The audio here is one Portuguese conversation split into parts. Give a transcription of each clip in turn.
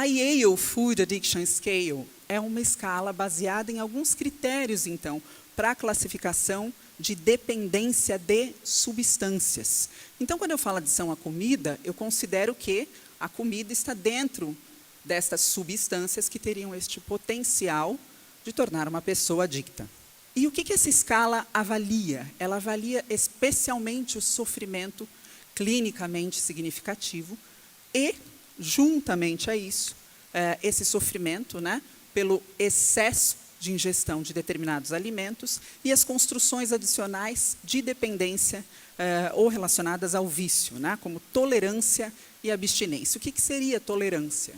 A Yale Food Addiction Scale é uma escala baseada em alguns critérios, então, para a classificação de dependência de substâncias. Então, quando eu falo adição à comida, eu considero que a comida está dentro destas substâncias que teriam este potencial de tornar uma pessoa adicta. E o que essa escala avalia? Ela avalia especialmente o sofrimento clinicamente significativo e, juntamente a isso, esse sofrimento, né, pelo excesso de ingestão de determinados alimentos e as construções adicionais de dependência ou relacionadas ao vício, né, como tolerância e abstinência. O que seria tolerância?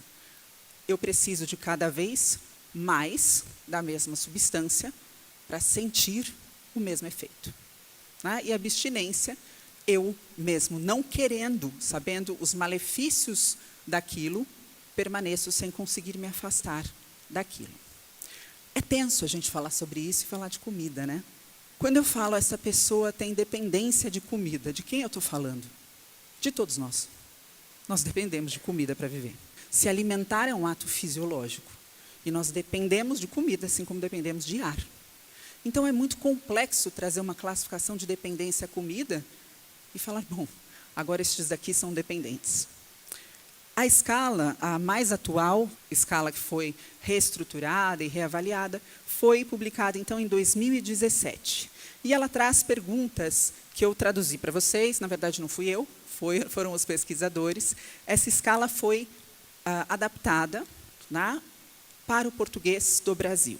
Eu preciso de cada vez mais da mesma substância para sentir o mesmo efeito. Né? E abstinência, eu mesmo não querendo, sabendo os malefícios daquilo, permaneço sem conseguir me afastar daquilo. É tenso a gente falar sobre isso e falar de comida, né? Quando eu falo essa pessoa tem dependência de comida, de quem eu estou falando? De todos nós. Nós dependemos de comida para viver. Se alimentar é um ato fisiológico. E nós dependemos de comida, assim como dependemos de ar. Então, é muito complexo trazer uma classificação de dependência à comida e falar, bom, agora estes daqui são dependentes. A escala, a mais atual, escala que foi reestruturada e reavaliada, foi publicada, então, em 2017. E ela traz perguntas que eu traduzi para vocês, na verdade não fui eu, foram os pesquisadores. Essa escala foi adaptada, né, para o português do Brasil.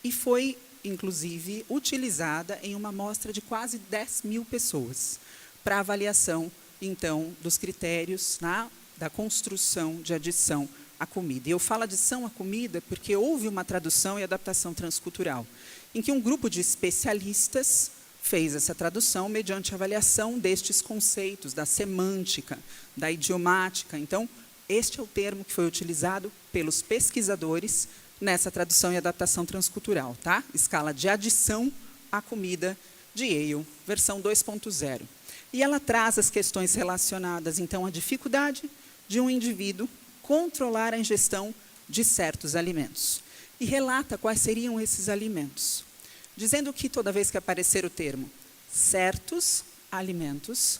E foi, inclusive, utilizada em uma amostra de quase 10 mil pessoas, para avaliação, então, dos critérios, né, da construção de adição à comida. E eu falo adição à comida porque houve uma tradução e adaptação transcultural, em que um grupo de especialistas fez essa tradução mediante avaliação destes conceitos, da semântica, da idiomática. Então, este é o termo que foi utilizado pelos pesquisadores nessa tradução e adaptação transcultural, tá? Escala de adição à comida de Yale, versão 2.0. E ela traz as questões relacionadas, então, à dificuldade de um indivíduo controlar a ingestão de certos alimentos. E relata quais seriam esses alimentos, dizendo que toda vez que aparecer o termo certos alimentos,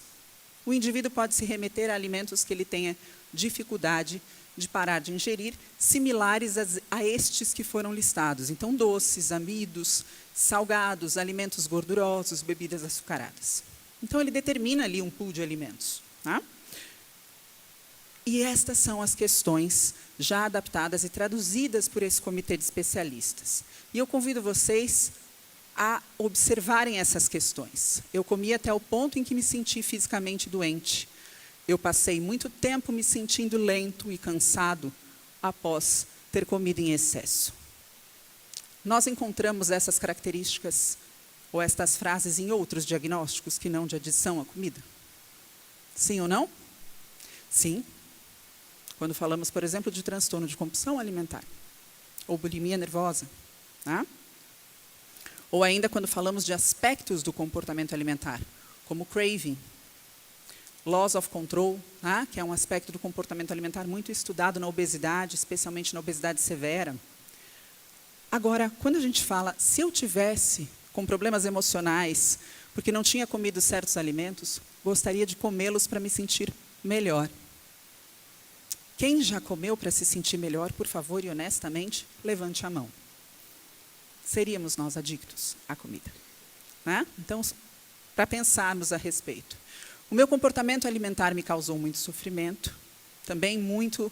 o indivíduo pode se remeter a alimentos que ele tenha dificuldade de parar de ingerir, similares a estes que foram listados. Então, doces, amidos, salgados, alimentos gordurosos, bebidas açucaradas. Então, ele determina ali um pool de alimentos. Tá? E estas são as questões já adaptadas e traduzidas por esse comitê de especialistas. E eu convido vocês a observarem essas questões. Eu comi até o ponto em que me senti fisicamente doente. Eu passei muito tempo me sentindo lento e cansado após ter comido em excesso. Nós encontramos essas características ou estas frases em outros diagnósticos que não de adição à comida? Sim ou não? Sim. Quando falamos, por exemplo, de transtorno de compulsão alimentar ou bulimia nervosa, tá? Ou ainda quando falamos de aspectos do comportamento alimentar, como craving, loss of control, né, que é um aspecto do comportamento alimentar muito estudado na obesidade, especialmente na obesidade severa. Agora, quando a gente fala, se eu tivesse com problemas emocionais, porque não tinha comido certos alimentos, gostaria de comê-los para me sentir melhor. Quem já comeu para se sentir melhor, por favor e honestamente, levante a mão. Seríamos nós adictos à comida, né? Então, para pensarmos a respeito. O meu comportamento alimentar me causou muito sofrimento, também muito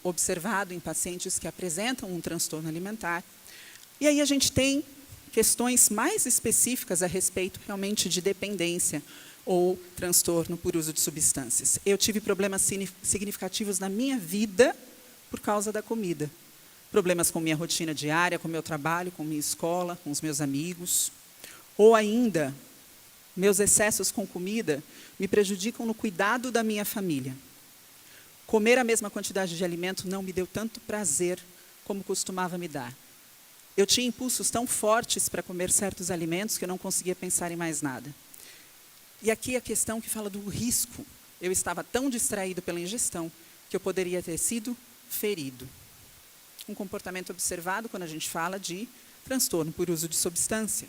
observado em pacientes que apresentam um transtorno alimentar. E aí a gente tem questões mais específicas a respeito realmente de dependência ou transtorno por uso de substâncias. Eu tive problemas significativos na minha vida por causa da comida. Problemas com minha rotina diária, com meu trabalho, com minha escola, com os meus amigos. Ou ainda, meus excessos com comida me prejudicam no cuidado da minha família. Comer a mesma quantidade de alimento não me deu tanto prazer como costumava me dar. Eu tinha impulsos tão fortes para comer certos alimentos que eu não conseguia pensar em mais nada. E aqui a questão que fala do risco. Eu estava tão distraído pela ingestão que eu poderia ter sido ferido. Um comportamento observado quando a gente fala de transtorno por uso de substância.